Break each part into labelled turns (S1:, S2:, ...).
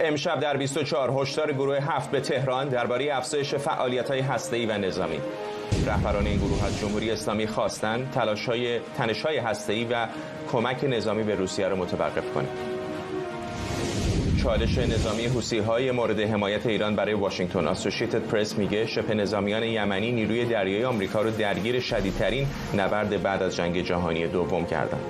S1: امشب در 24 هشدار گروه 7 به تهران درباره افزایش فعالیت‌های هسته‌ای و نظامی. رهبران این گروه از جمهوری اسلامی خواستند تنش‌های هسته‌ای و کمک نظامی به روسیه را متوقف کنه. چالش نظامی حوثی‌های مورد حمایت ایران برای واشنگتن. اسوسییتد پرس میگه شبه نظامیان یمنی نیروی دریایی آمریکا رو درگیر شدیدترین نبرد بعد از جنگ جهانی دوم کردند.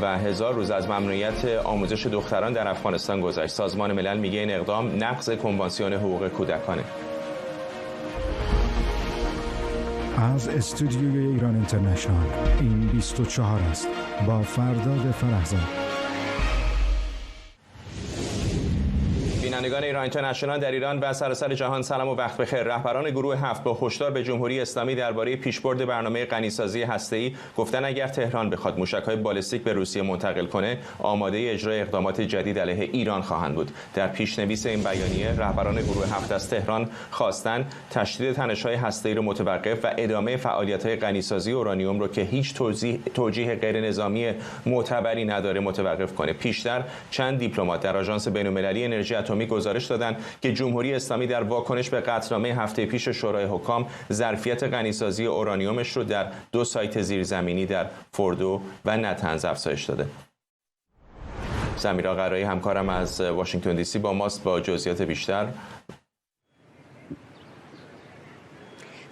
S1: و 1000 روز از ممنوعیت آموزش دختران در افغانستان گذشت. سازمان ملل میگه این اقدام نقض کنوانسیون حقوق کودکانه.
S2: از استودیوی ایران اینترنشنال این 24 است با فرداد فرحزاد.
S1: بینندگان ایران اینترنشنال در ایران و سراسر جهان سلام و وقت بخیر. رهبران گروه 7 با هشدار به جمهوری اسلامی درباره پیشبرد برنامه غنیسازی هسته‌ای گفتن اگر تهران بخواد موشک‌های بالستیک به روسیه منتقل کنه آماده اجرای اقدامات جدید علیه ایران خواهند بود. در پیشنویس این بیانیه رهبران گروه 7 از تهران خواستند تشدید تنش‌های هسته‌ای را متوقف و ادامه فعالیت‌های غنیسازی اورانیوم را که هیچ توجیه غیر نظامی معتبری نداره متوقف کنه. پیشتر چند دیپلمات در آژانس بین‌المللی انرژی اتمی گزارش دادند که جمهوری اسلامی در واکنش به قطعنامه هفته پیش شورای حکام ظرفیت غنیسازی اورانیومش رو در 2 سایت زیرزمینی در فوردو و نتنز افزایش داده. سمیرا قرایی همکارم از واشنگتن دی سی با ماست با جزئیات بیشتر.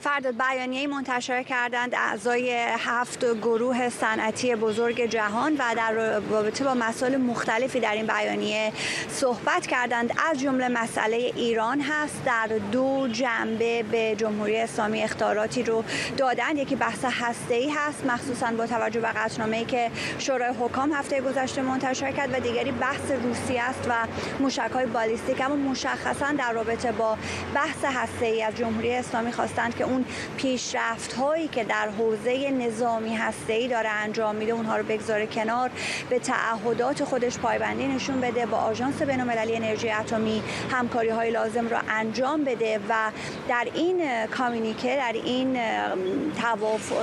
S3: فرداد بیانیه‌ای منتشر کردند اعضای 7 گروه صنعتی بزرگ جهان و در رابطه با مسائل مختلفی در این بیانیه صحبت کردند. از جمله مسئله ایران هست. در 2 جنبه به جمهوری اسلامی اخطاراتی رو دادند. یکی بحث هسته‌ای هست مخصوصا با توجه به قطعنامه‌ای که شورای حکام هفته گذشته منتشر کرد و دیگری بحث روسیه است و موشک‌های بالستیک. اما مشخصا در رابطه با بحث هسته‌ای از جمهوری اسلامی خواستند که اون پیشرفت‌هایی که در حوزه نظامی هسته‌ای داره انجام میده اونها رو بگذاره کنار، به تعهدات خودش پایبندی نشون بده، با آژانس بین‌المللی انرژی اتمی همکاری‌های لازم رو انجام بده و در این کامیونیکه، در این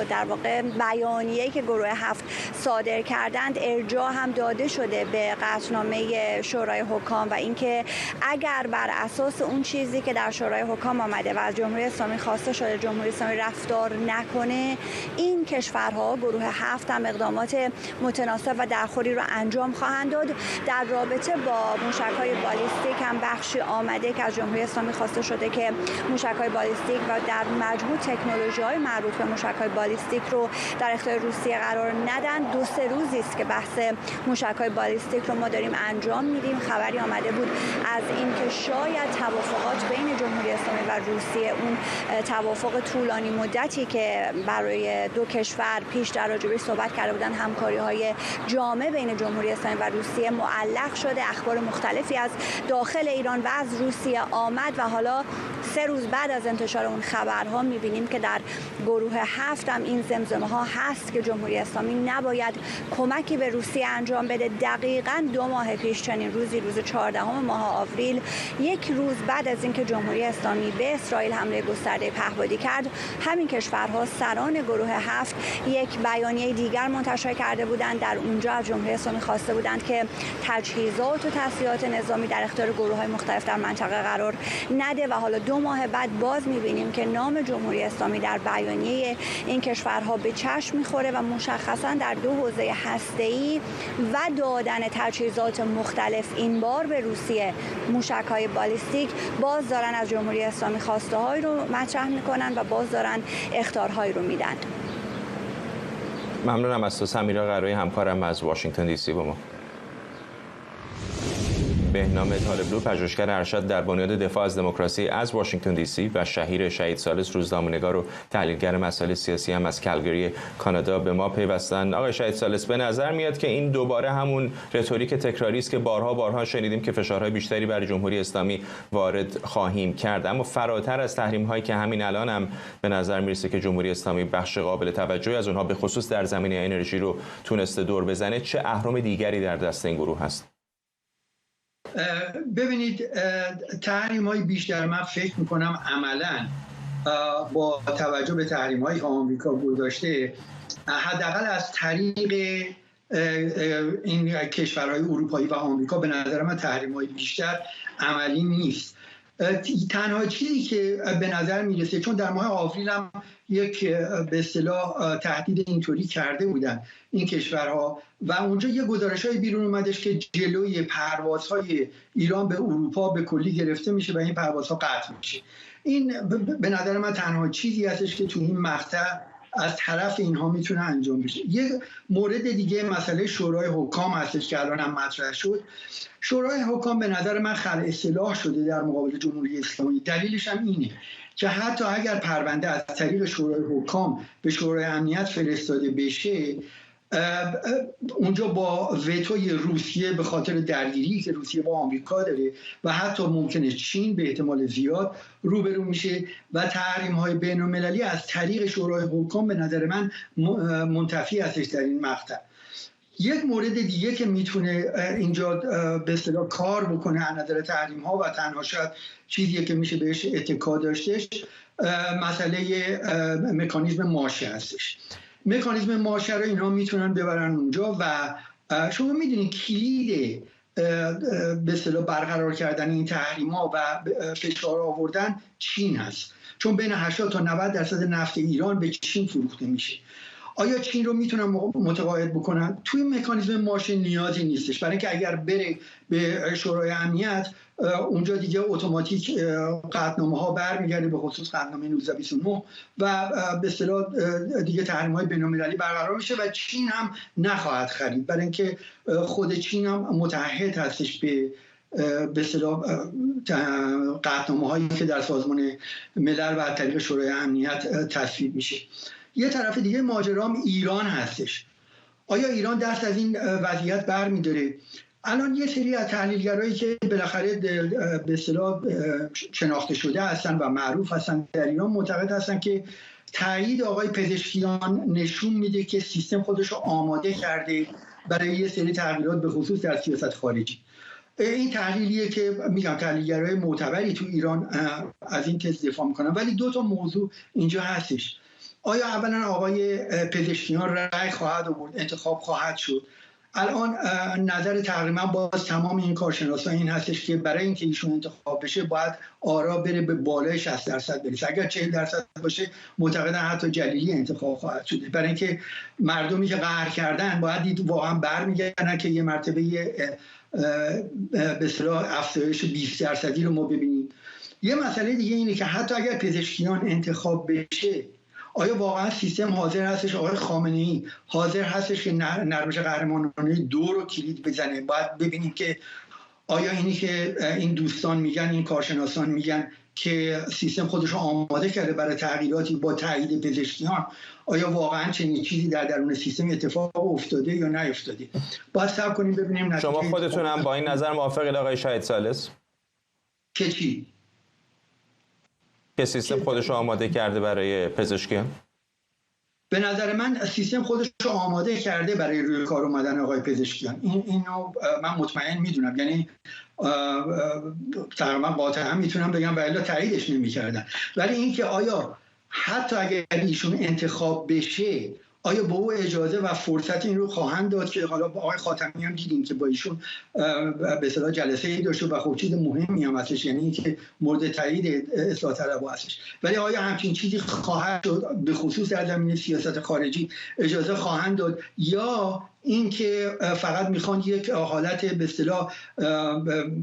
S3: در واقع بیانیه‌ای که گروه 7 صادر کردند ارجاع هم داده شده به قطعنامه شورای حکام و اینکه اگر بر اساس اون چیزی که در شورای حکام آمده و از جمهوری اسلامی خواسته شده جمهوری اسلامی رفتار نکنه، این کشورها گروه 7 هم اقدامات متناسب و درخوری رو انجام خواهند داد. در رابطه با موشک‌های بالستیک هم بخشی آمده که از جمهوری اسلامی خواسته شده که موشک‌های بالستیک و در مجموع تکنولوژی‌های مربوط به موشک‌های بالستیک رو در اختیار روسیه قرار ندن. 2-3 روزی است که بحث موشک‌های بالستیک رو ما داریم انجام میدیم. خبری آمده بود از اینکه شاید توافقات بین جمهوری اسلامی و روسیه، اون توافق طولانی مدتی که برای 2 کشور پیش در راجبش صحبت کرده بودن، همکاری‌های جامع بین جمهوری اسلامی و روسیه معلق شده. اخبار مختلفی از داخل ایران و از روسیه آمد و حالا 3 روز بعد از انتشار اون خبرها می‌بینیم که در گروه 7 هم این زمزمه‌ها هست که جمهوری اسلامی نباید کمکی به روسیه انجام بده. دقیقاً 2 ماه پیش چنین روزی، روز 14 ماه آوریل، 1 روز بعد از اینکه جمهوری اسلامی به اسرائیل حمله گسترده پهپادی کرد، همین کشورها سران گروه 7 یک بیانیه دیگر منتشر کرده بودند. در اونجا از جمهوری اسلامی خواسته بودند که تجهیزات و تسلیحات نظامی در اختیار گروه‌های مختلف در منطقه قرار نده و حالا 2 ماه بعد باز می‌بینیم که نام جمهوری اسلامی در بیانیه این کشورها به چشم می‌خوره و مشخصاً در 2 حوزه هسته‌ای و دادن تجهیزات مختلف، این بار به روسیه موشک‌های بالستیک، باز دارن از جمهوری اسلامی خواسته‌هایی رو مطرح می‌کنن و باز دارن اخطارهایی رو میدن.
S1: ممنونم از تو سمیرا قرایی همکارم از واشنگتن دی سی با ما. بهنام طالبلو، پژوهشگر ارشد در بنیاد دفاع از دموکراسی از واشنگتن دی سی و شهیر شهید ثالث، روزنامه‌نگار و تحلیلگر مسائل سیاسی هم از کلگری کانادا به ما پیوستن. آقای شهید ثالث، به نظر میاد که این دوباره همون رتوریک تکراری است که بارها شنیدیم که فشارهای بیشتری برای جمهوری اسلامی وارد خواهیم کرد، اما فراتر از تحریم‌هایی که همین الان هم به نظر میرسه که جمهوری اسلامی بخش قابل توجهی از اونها به خصوص در زمینه انرژی رو تونسته دور بزنه، چه اهرم دیگری در دست این گروه هست؟
S4: ببینید، تحریم‌های بیشتر من فکر می‌کنم عملاً با توجه به تحریم‌هایی که آمریکا گذاشته حداقل از طریق این کشورهای اروپایی و آمریکا به نظر من تحریم‌های بیشتر عملی نیست. تنها چیزی که به نظر میرسه، چون در ماه آوریل هم یک به اصطلاح تهدید اینطوری کرده بودن این کشورها و اونجا یه گزارش‌های بیرون اومدش که جلوی پروازهای ایران به اروپا به کلی گرفته میشه و این پروازها قطع میشه. این به نظر من تنها چیزی هستش که تو این مقطع از طرف اینها میتونه انجام بشه. یه مورد دیگه مسئله شورای حکام هستش که الان هم مطرح شد. شورای حکام به نظر من خلع سلاح شده در مقابل جمهوری اسلامی. دلیلش هم اینه که حتی اگر پرونده از طریق شورای حکام به شورای امنیت فرستاده بشه، اونجا با وتوی روسیه به خاطر درگیری که روسیه با آمریکا داره و حتی ممکنه چین به احتمال زیاد روبرو میشه و تحریم‌های بین‌المللی از طریق شورای حکام به نظر من منتفی هستش در این مقطع. یک مورد دیگه که میتونه اینجا به اصطلاح کار بکنه از نظر تحریم‌ها و تنها شاید چیزیه که میشه بهش اتکا داشتش، مسئله مکانیزم ماشه هستش. مکانیزم ماشه رو اینا میتونن ببرن اونجا و شما میدونید کلید به اصطلاح برقرار کردن این تحریم‌ها و فشار آوردن چین هست، چون بین 80 تا 90% نفت ایران به چین فروخته میشه. آیا چین رو میتونن متقاعد بکنن؟ توی مکانیزم ماشه نیازی نیستش، برای اینکه اگر بره به شورای امنیت اونجا دیگه اتوماتیک قطعنامه‌ها برمیگرده، به خصوص قطعنامه 1929 و به اصطلاح دیگه تحریم‌های بین‌المللی برقرار میشه و چین هم نخواهد خرید، برای اینکه خود چین هم متعهد هستش به اصطلاح قطعنامه‌هایی که در سازمان ملل و از طریق شورای امنیت تصویب میشه. یه طرف دیگه ماجرام ایران هستش. آیا ایران دست از این وضعیت برمی‌داره؟ الان یه سری از تحلیلگرایی که بالاخره به اصطلاح شناخته شده هستن و معروف هستن در ایران معتقد هستن که تایید آقای پزشکیان نشون میده که سیستم خودش رو آماده کرده برای یه سری تغییرات به خصوص در سیاست خارجی. این تحلیلیه که میگم تحلیلگرای معتبری تو ایران از این تز دفاع میکنن، ولی دو تا موضوع اینجا هستش. آیا اولا آقای پزشکیان رأی خواهد آورد، انتخاب خواهد شد؟ الان نظر تقریبا باز تمام این کارشناسان این هستش که برای اینکه ایشون انتخاب بشه باید آرا بره به بالای 60% برسه. اگر 40% باشه معتقدن حتی جلیلی انتخاب خواهد شده، برای اینکه مردمی که قهر کردن باید دید واقعا برمیگردن که یه مرتبه به اصطلاح افزایش 20% رو ما ببینیم. یه مسئله دیگه اینه که حتی اگر پزشکیان انتخاب بشه، آیا واقعا سیستم حاضر هستش؟ آقای خامنه‌ای حاضر هستش که نرمش قهرمانانه 2 رو کلید بزنه؟ باید ببینیم که آیا اینی که این دوستان میگن، این کارشناسان میگن که سیستم خودش رو آماده کرده برای تغییراتی با تایید پزشکیان، آیا واقعا چنین چیزی در درون سیستم اتفاق افتاده یا نیفتاده؟ باید صبر کنیم ببینیم.
S1: شما خودتون هم با این نظر موافقید آقای شاهد ثالث؟
S4: که چی؟
S1: که سیستم خودش رو آماده کرده برای پزشکیان؟
S4: به نظر من سیستم خودش رو آماده کرده برای روی کار اومدن آقای پزشکیان. اینو من مطمئن میدونم، یعنی تقریبا قاطعا میتونم بگم و الا تاییدش نمی‌کردن. ولی اینکه آیا حتی اگر ایشون انتخاب بشه آیا به او اجازه و فرصت این رو خواهند داد که حالا با آقای خاتمی هم دیدیم که با ایشون به اصطلاح جلسه‌ای داشت و خب چیز مهمی هم هستش، یعنی اینکه مورد تایید اصلاح طلبها هستش. ولی آیا همچین چیزی خواهد شد به خصوص در زمینه سیاست خارجی اجازه خواهند داد، یا اینکه فقط میخوان یک حالت به اصطلاح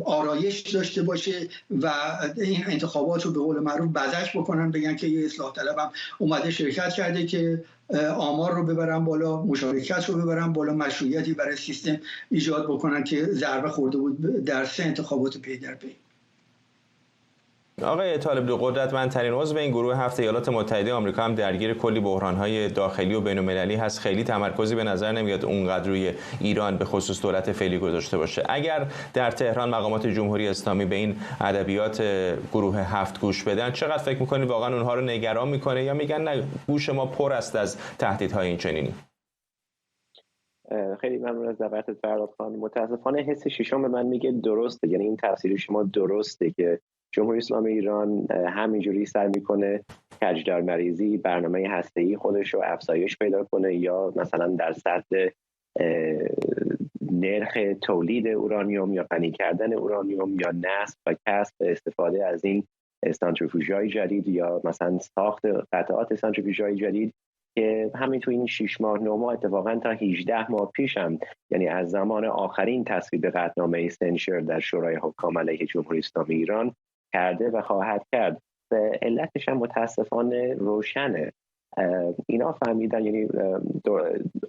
S4: آرایش داشته باشه و این انتخابات رو به قول معروف بزک بکنن، بگن که یه اصلاح طلب هم اومده شرکت کرده که آمار رو ببرن بالا، مشارکت رو ببرن بالا، مشروعیتی برای سیستم ایجاد بکنن که ضربه خورده بود در 3 انتخابات پی در پی.
S1: آقای طالبلو، قدرتمندترین عضو این گروه 7 ایالات متحده آمریکا هم درگیر کلی بحران‌های داخلی و بین‌المللی هست. خیلی تمرکزی به نظر نمیاد اونقدر روی ایران به خصوص دولت فعلی گذاشته باشه. اگر در تهران مقامات جمهوری اسلامی به این ادبیات گروه 7 گوش بدن، چقدر فکر می‌کنید واقعا اونها رو نگران می‌کنه یا میگن نه گوش ما پر است از تهدیدهای این چنینی؟
S5: خیلی ممنون از دعوتت فرهاد خان. متاسفانه حس ششم به من میگه درسته، یعنی این تفسیر شما درسته که جمهوری اسلامی ایران همینجوری سعی میکنه کجدار مریضی برنامه هسته‌ای خودش رو افزایش پیدا کنه یا مثلا در سطح نرخ تولید اورانیوم یا غنی کردن اورانیوم یا نصب و کسب استفاده از این سانتریفیوژهای جدید یا مثلا ساخت قطعات سانتریفیوژهای جدید که همین تو این 6 ماه 9 ماه اتفاقا تا 18 ماه پیش هم، یعنی از زمان آخرین تصویب قطعنامه سنشر در شورای حکام علیه جمهوری اسلامی ایران کرده و خواهد کرد. علتش هم متاسفانه روشنه. اینا فهمیدن، یعنی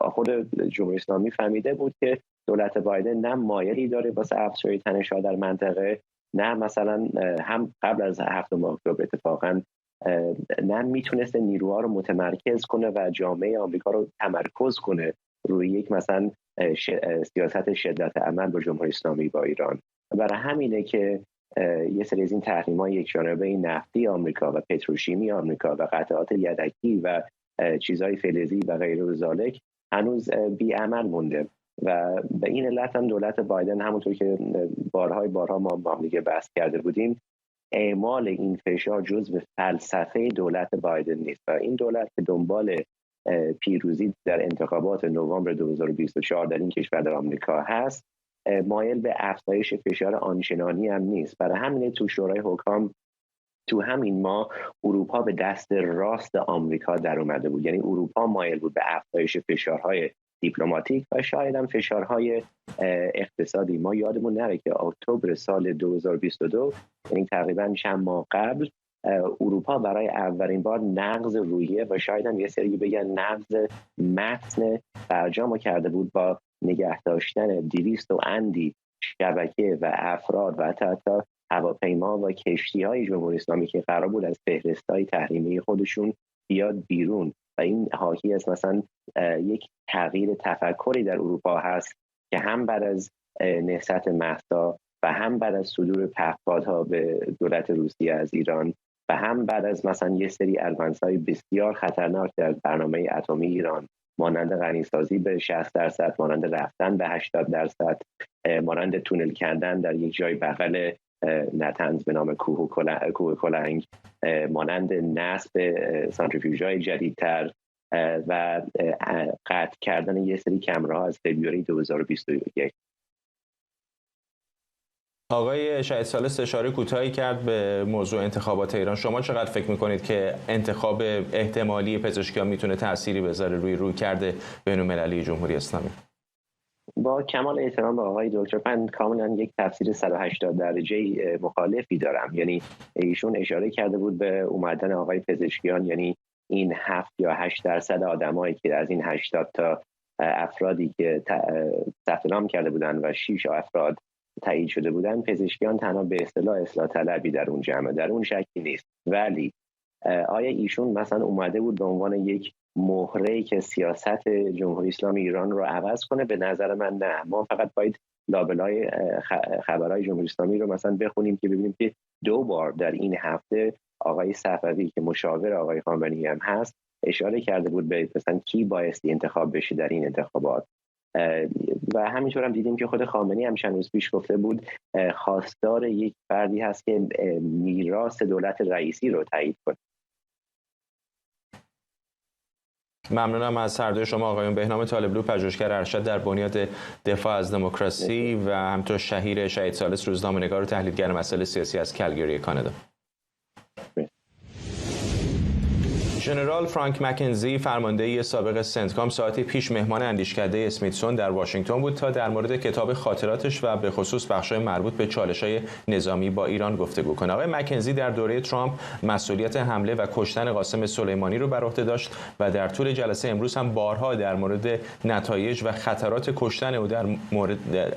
S5: خود جمهوری اسلامی فهمیده بود که دولت بایدن نه مایلی داره واسه افزایش تنش‌ها در منطقه، نه مثلا هم قبل از 7 اکتبر اتفاقا نه میتونسته نیروها رو متمرکز کنه و جامعه آمریکا رو تمرکز کنه روی یک مثلا سیاست شدت عمل با جمهوری اسلامی با ایران. برای همینه که یه سری از این تحریم‌های یکجانبه نفتی آمریکا و پتروشیمی آمریکا و قطعات یدکی و چیزهای فلزی و غیر ذالک هنوز بی‌عمل مونده و به این علت هم دولت بایدن همونطور که بارها ما با هم دیگه بحث کرده بودیم، اعمال این فشار جزو فلسفه دولت بایدن نیست و این دولت که دنبال پیروزی در انتخابات نوامبر 2024 در این کشور در آمریکا هست، مایل به افزایش فشار آنچنانی هم نیست. برای همین تو شورای حکام تو همین ماه اروپا به دست راست آمریکا در اومده بود، یعنی اروپا مایل بود به افزایش فشارهای دیپلماتیک و شاید هم فشارهای اقتصادی. ما یادمون نره که اکتبر سال 2022 یعنی تقریبا چند ماه قبل اروپا برای اولین بار نقض روحیه و شاید هم یه سری بگن نقض متن برجام کرده بود با نگه داشتن 200 اندی شبکه و افراد و حتی هواپیما و کشتی‌های جمهوری اسلامی که قرار بود از فهرست‌های تحریمی خودشون بیاد بیرون و این حاکی از مثلا یک تغییر تفکری در اروپا هست که هم بعد از نهضت مهسا و هم بعد از صدور پهپادها به دولت روسیه از ایران و هم بعد از مثلا یه سری ادوانس‌های بسیار خطرناک در برنامه اتمی ایران مانند غنیسازی به 60%، مانند رفتن به 80%، مانند تونل کردن در یک جای بغل نتنز به نام کوه کلنگ، مانند نصب سانتریفیوژهای جدیدتر و قطع کردن یه سری کمره‌ها از فوریه 2021.
S1: آقای شهید ثالث اشاره کوتاهی کرد به موضوع انتخابات ایران. شما چقدر فکر میکنید که انتخاب احتمالی پزشکیان میتونه تأثیری بذاره رویکرد بین‌المللی جمهوری اسلامی؟
S5: با کمال احترام به آقای دکتر، من کاملا یک تفسیر 180 درجه مخالفی دارم. یعنی ایشون اشاره کرده بود به اومدن آقای پزشکیان، یعنی این 7 یا 8% آدمایی که از این 80 تا افرادی که ثبت نام کرده بودن و 6 افراد تایید شده بودن، پزشکیان تنها به اصطلاح اصلاح طلبی در اون جمع، در اون شکی نیست. ولی آیا ایشون مثلا اومده بود به عنوان یک مهره‌ای که سیاست جمهوری اسلامی ایران رو عوض کنه؟ به نظر من نه. ما فقط باید لابلای خبرهای جمهوری اسلامی رو مثلا بخونیم که ببینیم که 2 بار در این هفته آقای صفوی که مشاور آقای خامنه‌ای هم هست اشاره کرده بود به مثلا کی بایستی انتخاب بشه در این انتخابات و همینطور هم دیدیم که خود خامنه‌ای هم چند روز پیش گفته بود خواستار یک فردی هست که میراث دولت رئیسی رو تایید کنه.
S1: ممنونم از هر دوی شما آقایون. بهنام طالبلو، پژوهشگر ارشد در بنیاد دفاع از دموکراسی و همینطور شهیر شهید ثالث، روزنامه‌نگار و تحلیلگر مسائل سیاسی از کلگری کانادا. ژنرال فرانک مکنزی، فرمانده سابق سنتکام، ساعتی پیش مهمان اندیشکده اسمیتسون در واشنگتن بود تا در مورد کتاب خاطراتش و به خصوص بخش‌های مربوط به چالش‌های نظامی با ایران گفتگو کنه. آقای مکنزی در دوره ترامپ مسئولیت حمله و کشتن قاسم سلیمانی رو بر عهده داشت و در طول جلسه امروز هم بارها در مورد نتایج و خطرات کشتن او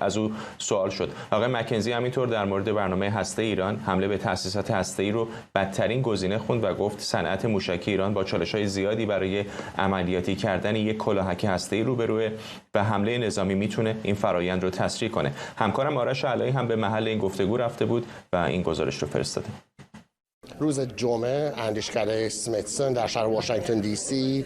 S1: از او سوال شد. آقای مکنزی همینطور در مورد برنامه هسته ایران، حمله به تأسیسات هسته‌ای رو بدترین گزینه خوند و گفت صنعت موشکی ایران با چالش‌های زیادی برای عملیاتی کردن یک کلاهک هسته‌ای روبروه و حمله نظامی میتونه این فرایند رو تسریع کنه. همکارم آرش علایی هم به محل این گفتگو رفته بود و این گزارش رو فرستاده.
S6: روز جمعه اندیشکده اسمیتسون در شهر واشنگتن دی سی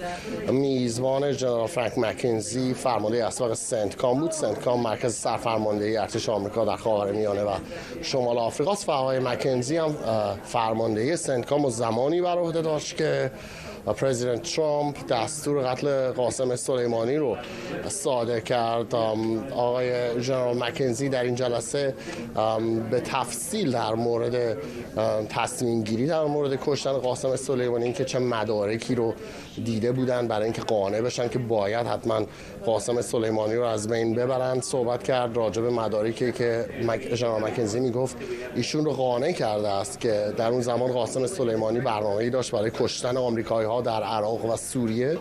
S6: میزبان ژنرال فرانک مکنزی، فرمانده اسبق سنتکام بود. سنتکام مرکز سرفرماندهی ارتش آمریکا در خاورمیانه و شمال آفریقا است و آقای مکنزی هم فرماندهی سنتکام و زمانی بر عهده داشت که و پرزیدنت ترامپ دستور قتل قاسم سلیمانی رو صادر کرد. آقای ژنرال مکنزی در این جلسه به تفصیل در مورد تصمیم گیری در مورد کشتن قاسم سلیمانی، اینکه چه مدارکی رو دیده بودن برای اینکه قانع بشن که باید حتما قاسم سلیمانی رو از بین ببرن صحبت کرد. راجع به مدارکی که ژنرال مکنزی میگفت ایشون رو قانع کرده است که در اون زمان قاسم سلیمانی برنامه‌ای داشت برای کشتن آمریکایی‌ها در عراق و سوریه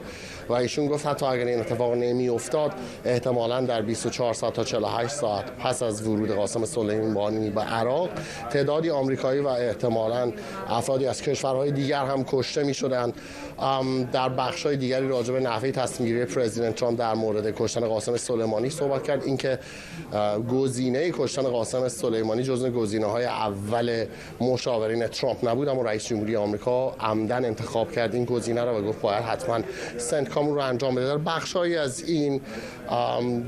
S6: و ایشون گفت حتی اگر این اتفاق نمی افتاد احتمالاً در 24 ساعت تا 48 ساعت پس از ورود قاسم سلیمانی به عراق تعدادی آمریکایی و احتمالاً افرادی از کشورهای دیگر هم کشته می شدند. در بخش‌های دیگری راجع به نحوه تصمیم‌گیری پرزیدنت ترامپ در مورد کشتن قاسم سلیمانی صحبت کرد. اینکه گزینه کشتن قاسم سلیمانی جزو گزینه‌های اول مشاورین ترامپ نبود، اما رئیس جمهوری آمریکا عمدن انتخاب کرد این گزینه رو و گفت باید حتما سنتکام رو انجام بده. در بخش‌هایی از این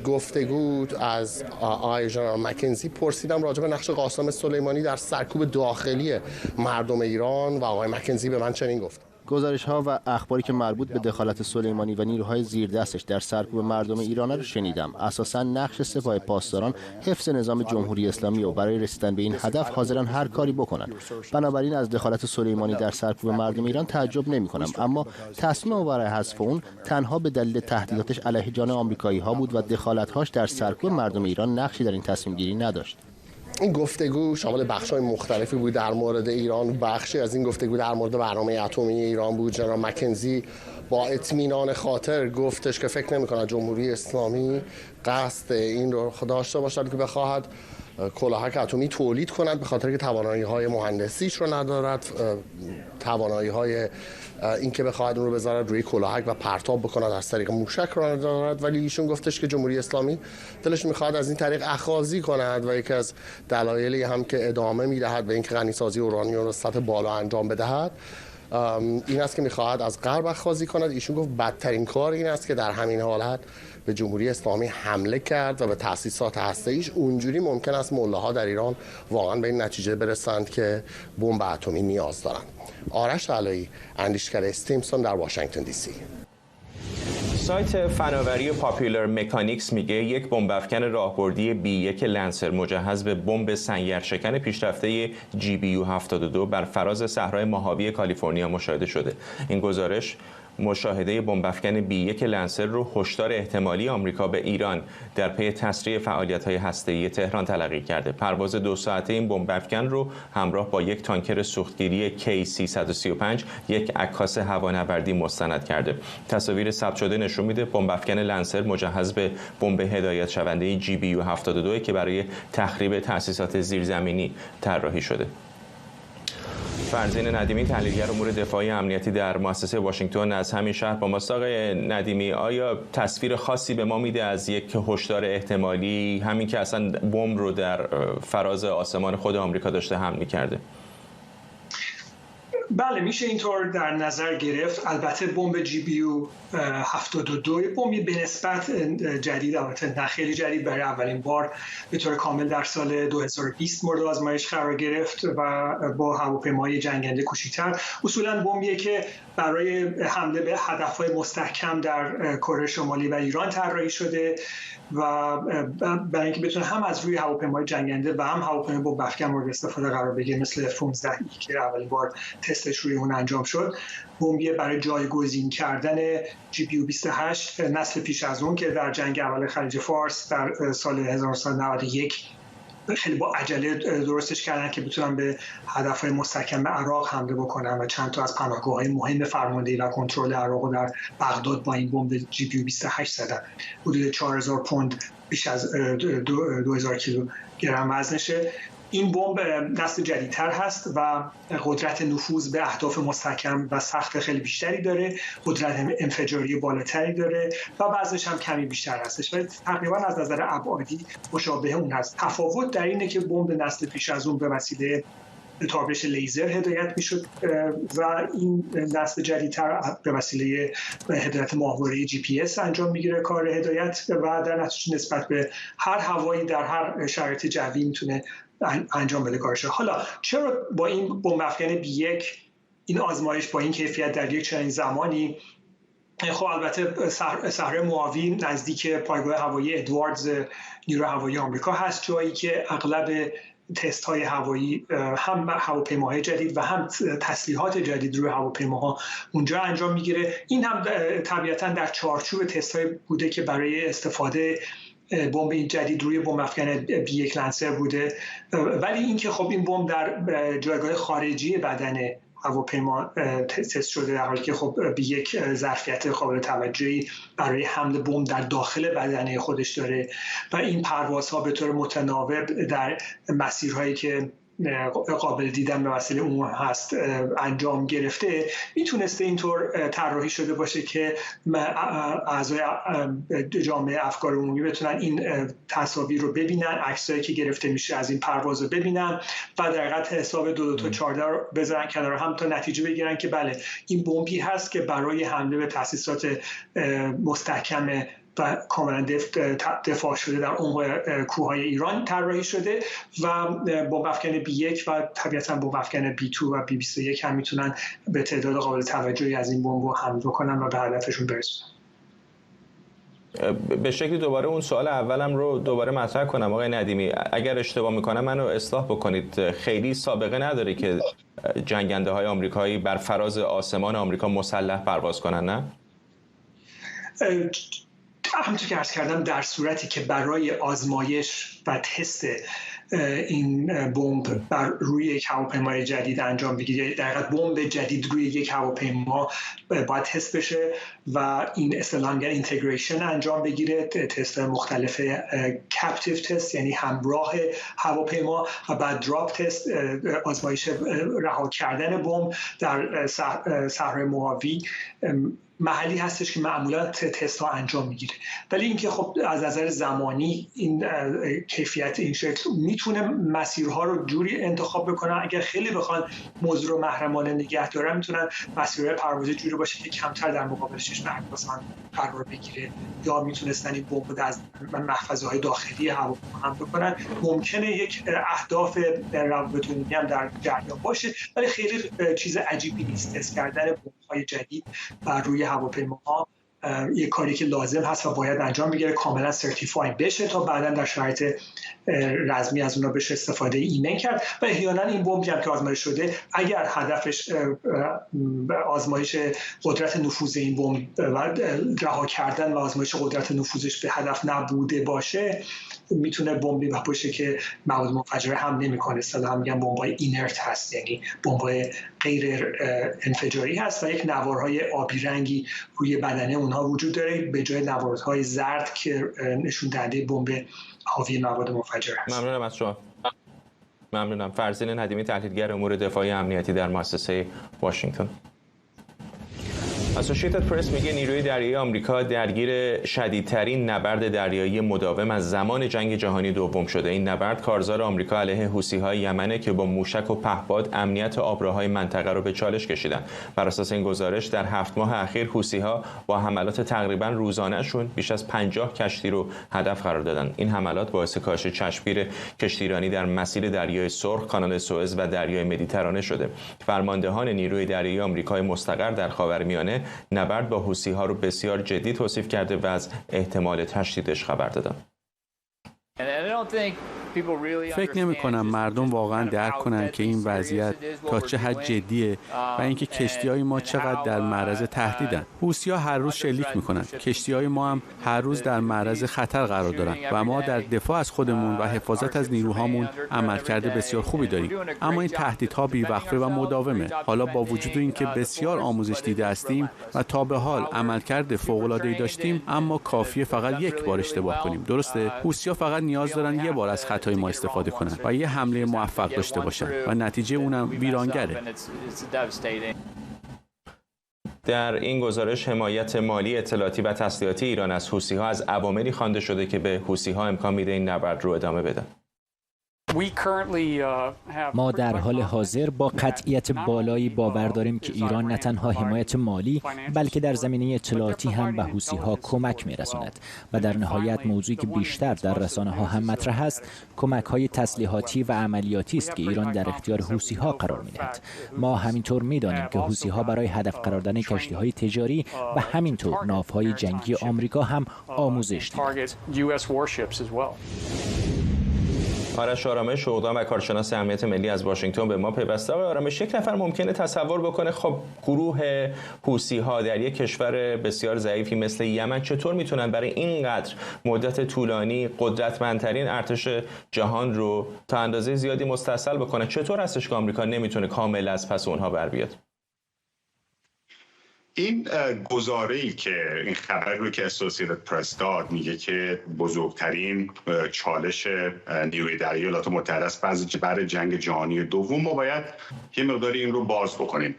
S6: گفتگو از آقای ژنرال مکنزی پرسیدم راجع به نقش قاسم سلیمانی در سرکوب داخلی مردم ایران و آقای مکنزی به من چنین گفت:
S7: گزارش‌ها و اخباری که مربوط به دخالت سلیمانی و نیروهای زیردستش در سرکوب مردم ایران رو شنیدم. اساساً نقش سپاه پاسداران حفظ نظام جمهوری اسلامی و برای رسیدن به این هدف حاضرن هر کاری بکنن. بنابراین از دخالت سلیمانی در سرکوب مردم ایران تعجب نمی‌کنم، اما تصمیم برای حذف اون تنها به دلیل تهدیداتش علیه جان آمریکایی‌ها بود و دخالت‌هاش در سرکوب مردم ایران نقشی در این تصمیم گیری نداشت.
S6: این گفتگو شامل بخش‌های مختلفی بود در مورد ایران. بخشی از این گفتگو در مورد برنامه اتمی ایران بود. ژنرال مکنزی با اطمینان خاطر گفتش که فکر نمی‌کند جمهوری اسلامی قصد این رو داشته باشد که بخواهد کلاهک اتمی تولید کند، به خاطر که توانایی‌های مهندسیش رو ندارد، توانایی‌های اینکه بخواهد اون رو بذارد روی کلاهک و پرتاب بکند از طریق موشک رو ندارد. ولی ایشون گفتش که جمهوری اسلامی دلش می‌خواد از این طریق اخاذی کند و یکی از دلایلی هم که ادامه می‌دهد به اینکه غنیسازی اورانیوم رو سطح بالا انجام بدهد این است که می‌خواهد از غرب اخاذی کند. ایشون گفت بدترین کار این است که در همین حالت به جمهوری اسلامی حمله کرد و به تأسیسات هسته‌ایش. اونجوری ممکن است ملاها در ایران واقعا به این نتیجه برسند که بمب اتمی نیاز دارند. آرش علایی، اندیشکده استیمسون در واشنگتن دی سی.
S1: سایت فناوری پاپولار مکانیکس میگه یک بمب افکن راهبردی B1 لنسر مجهز به بمب سنگرشکن پیشرفته GBU 72 بر فراز صحرای موهاوی کالیفرنیا مشاهده شده. این گزارش مشاهده بمب افکن B1 لنسر رو هشدار احتمالی آمریکا به ایران در پی تسریع فعالیت‌های هسته‌ای تهران تلقی کرده. پرواز 2 ساعته این بمب افکن رو همراه با یک تانکر سوختگیری K335 یک عکاس هوانوردی مستند کرده. تصاویر ثبت شده نشون میده بمب افکن لنسر مجهز به بمب هدایت شونده GBU 72 که برای تخریب تأسیسات زیرزمینی طراحی شده. فرزین ندیمی، تحلیلگر امور دفاعی امنیتی در مؤسسه واشنگتن از همین شهر با ماست. آقای ندیمی، آیا تصویر خاصی به ما میده از یک هشدار احتمالی، همین که اصلا بمب رو در فراز آسمان خود آمریکا داشته حمل می‌کرده؟
S8: بله، میشه اینطور در نظر گرفت. البته بمب GBU 72 بمبی به نسبت جدید، البته نه خیلی جدید، برای اولین بار به طور کامل در سال 2020 مورد آزمایش قرار گرفت و با هواپیمای جنگنده کوچکتر. اصولاً بمبیه که برای حمله به هدف‌های مستحکم در کره شمالی و ایران طراحی شده و برای اینکه بتونه هم از روی هواپیمای جنگنده و هم هواپیمای بمب افکن مورد استفاده قرار بگیره، مثل F-15 که اولین بار تستش روی اون انجام شد. بمبیه برای جایگزین کردن GBU 28 نسل پیش از اون که در جنگ اول خلیج فارس در سال 1991 خیلی با عجله درستش کردن که بتونن به هدفهای مستحکم عراق حمله بکنن و چند تا از پناهگاه‌های مهم فرماندهی و کنترل عراق رو در بغداد با این بمب GBU 28 زدن. حدود 4000 پوند، بیش از 2000 کیلوگرم وزنشه. این بمب نسل جدیدتر هست و قدرت نفوذ به اهداف مستحکم و سخت خیلی بیشتری داره، قدرت انفجاری بالاتری داره و وزنش هم کمی بیشتر هستش و تقریبا از نظر ابعادی مشابه اون هست. تفاوت در اینه که بمب نسل پیش از اون به وسیله تابش لیزر هدایت میشد و این نسل جدیدتر به وسیله هدایت ماهواره‌ای GPS انجام میگیره کار هدایت و در نتیجه نسبت به هر هوایی در هر شرایط جوی میتونه انجام بده کارش. حالا چرا با این بمب افکن B1 این آزمایش با این کیفیت در یک چنین زمانی، خب البته صحرای موآوی نزدیک پایگاه هوایی ادواردز نیروی هوایی آمریکا هست، جایی که اغلب تست های هوایی هم هواپیماهای جدید و هم تسلیحات جدید روی هواپیماها اونجا انجام میگیره. این هم طبیعتا در چارچوب تست های بوده که برای استفاده بمب این جدید روی بمب افکن B1 لنسر بوده، ولی اینکه خب این بمب در جایگاه خارجی بدن هواپیما تست شده، در حالی که خب B1 ظرفیت قابل توجهی برای حمل بمب در داخل بدنه خودش داره و این پروازها به طور متناوب در مسیرهایی که قابل دیدن به وسیله عموم هست انجام گرفته، میتونسته اینطور طراحی شده باشه که اعضای جامعه افکار عمومی بتونن این تصاویر رو ببینن، عکسایی که گرفته میشه از این پرواز رو ببینن و در حقیقت حساب 2 تا 14 رو بذارن کنار هم تا نتیجه بگیرن که بله این بمبی هست که برای حمله به تأسیسات مستحکم و کاملا دفاع شده در عمق کوههای ایران طراحی شده و بمب افکن B1 و طبیعتا بمب افکن B2 و B21 هم میتونن به تعداد قابل توجهی از این بمب حمل بکنن و به هدفشون برسونن.
S1: به شکلی دوباره اون سوال اولم رو دوباره مطرح کنم آقای ندیمی، اگر اشتباه میکنم منو اصلاح بکنید، خیلی سابقه نداره که جنگنده های آمریکایی بر فراز آسمان آمریکا مسلح پرواز کنن، نه؟
S8: همونطور که عرض کردم در صورتی که برای آزمایش و تست این بمب بر روی یک هواپیمای جدید انجام بگیره، در حقیقت بمب جدید روی یک هواپیما باید تست بشه و این اصطلاحاً میگن اینتگریشن انجام بگیره، تست مختلف کپتیو تست یعنی همراه هواپیما و بعد دراپ تست آزمایش رها کردن بمب در صحرای موآوی محلی هستش که معمولا تست ها انجام میگیره. ولی اینکه خب از نظر زمانی این کیفیت این شکل میتونه مسیرها رو جوری انتخاب بکنن، اگر خیلی بخوان موضوع رو محرمانه نگه دارن میتونن مسیرهای پروازی جوری باشه که کمتر در مقابل چشم عکاسان قرار بگیره، یا میتونستن این بمب از محفظه های داخلی هواپیما هم بکنن. ممکنه یک اهداف روابط عمومی هم در جریان باشه، ولی خیلی چیز عجیبی نیست تست کردن بمب های جدید بر روی هواپیماها. یک کاری که لازم هست و باید انجام بگیره، کاملا سرتیفای بشه تا بعدا در شرایط رزمی از اونا بشه استفاده ایمن کرد. و احیانا این بمبی هم که آزمایش شده اگر هدفش آزمایش قدرت نفوذ این بمب و رها کردن و آزمایش قدرت نفوذش به هدف نبوده باشه، میتونه بمبی باشه که مواد منفجره هم نمیکنه، اصطلاحا میگن بمب‌های اینرت هست، یعنی بمب‌های غیر انفجاری هست و یک نوارهای آبی رنگی روی بدنه اونها وجود داره به جای نوارهای زرد که نشون دهنده بمب حاوی مواد منفجره هست.
S1: ممنونم از شما. ممنونم. فرزین ندیمی، تحلیلگر امور دفاعی امنیتی در مؤسسه واشنگتن. اسوسییتد پرس میگه نیروی دریایی آمریکا درگیر شدیدترین نبرد دریایی مداوم از زمان جنگ جهانی دوم شده. این نبرد کارزار آمریکا علیه حوثی‌های یمنه که با موشک و پهپاد امنیت آبراهای منطقه رو به چالش کشیدن. بر اساس این گزارش در 7 ماه اخیر حوثی‌ها با حملات تقریباً روزانه‌شون بیش از 50 کشتی رو هدف قرار دادن. این حملات باعث کاهش چشمگیر کشتیرانی در مسیر دریای سرخ، کانال سوئز و دریای مدیترانه شده. فرماندهان نیروی دریایی آمریکای مستقر در خاورمیانه نبرد با حوثی‌ها رو بسیار جدی توصیف کرده و از احتمال تشدیدش خبر دادن.
S9: فکر نمی کنم مردم واقعا درک کنند که این وضعیت تا چه حد جدیه و اینکه کشتی‌های ما چقدر در معرض تهدیدن. حوثی‌ها هر روز شلیک می‌کنند. کشتی‌های ما هم هر روز در معرض خطر قرار دارن و ما در دفاع از خودمون و حفاظت از نیروهامون عملکرد بسیار خوبی داریم. اما این تهدیدها بی‌وقفه و مداومه. حالا با وجود اینکه بسیار آموزش دیده هستیم و تا به حال عملکرد فوق‌العاده‌ای داشتیم، اما کافیه فقط یک بار اشتباه کنیم. درسته؟ حوثی‌ها فقط نیاز دارن یه بار از خطای ما استفاده کنن و یه حمله موفق داشته باشن و نتیجه اونم ویرانگره.
S1: در این گزارش حمایت مالی، اطلاعاتی و تسلیحاتی ایران از حوثی‌ها از عواملی خوانده شده که به حوثی‌ها امکان میده این نبرد رو ادامه بدن.
S10: ما در حال حاضر با قطعیت بالایی باور داریم که ایران نه تنها حمایت مالی بلکه در زمینه اطلاعاتی هم به حوثی‌ها کمک می‌رساند و در نهایت موضوعی که بیشتر در رسانه‌ها هم مطرح است کمک‌های تسلیحاتی و عملیاتی است که ایران در اختیار حوثی‌ها قرار می‌دهد. ما همینطور می‌دانیم که حوثی‌ها برای هدف قرار دادن کشتی‌های تجاری و همینطور ناوهای جنگی آمریکا هم آموزش دیدند.
S1: آرش آرامش، اقدام و کارشناس امنیت ملی از واشنگتن به ما پیوسته. آقای آرامش، یک نفر ممکنه تصور بکنه خب گروه حوثی‌ها در یک کشور بسیار ضعیفی مثل یمن چطور میتونن برای اینقدر مدت طولانی قدرتمندترین ارتش جهان رو تا اندازه زیادی مستصل بکنه؟ چطور هستش که آمریکا نمیتونه کامل از پس اونها بر بیاد؟
S11: این گزاره‌ای که این خبر رو که اسوسییتد پرس داد میگه که بزرگترین چالش نیروی دریایی ایالات متحده است بعد جنگ جهانی دوم. ما باید یه مقداری این رو باز بکنیم.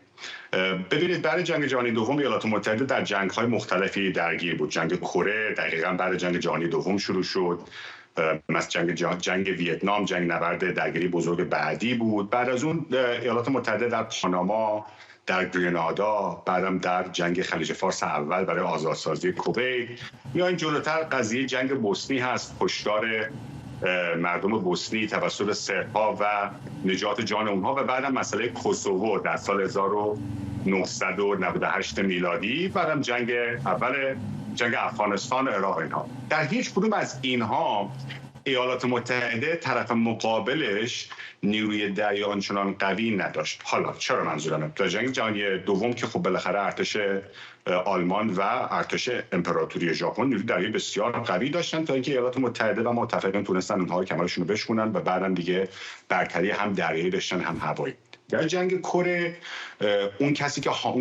S11: ببینید، بعد جنگ جهانی دوم ایالات متحده در جنگ‌های مختلفی درگیر بود. جنگ کره دقیقاً بعد جنگ جهانی دوم شروع شد. مثلا جنگ ویتنام جنگ نبرد درگیری بزرگ بعدی بود. بعد از اون ایالات متحده در پاناما، در گرنادا، بعدم در جنگ خلیج فارس اول برای آزادسازی کویت. میایم جلوتر، قضیه جنگ بوسنی هست، کشتار مردم بوسنی توسط سرب‌ها و نجات جان اونها، و بعدم مسئله کوسوو در سال 1998 میلادی، بعدم جنگ اول، جنگ افغانستان و عراق. اینها در هیچ کدوم از اینها ایالات متحده طرف مقابلش نیروی دریایی آنچنان قوی نداشت. حالا چرا منظورمه؟ در جنگ جهانی دوم که خب بالاخره ارتش آلمان و ارتش امپراتوری ژاپن نیروی دریایی بسیار قوی داشتن تا اینکه ایالات متحده و متفقین تونستن اونها رو کمرشون رو بشکنن و بعدم دیگه برتری هم دریایی داشتن هم هوایی. در جنگ کره اون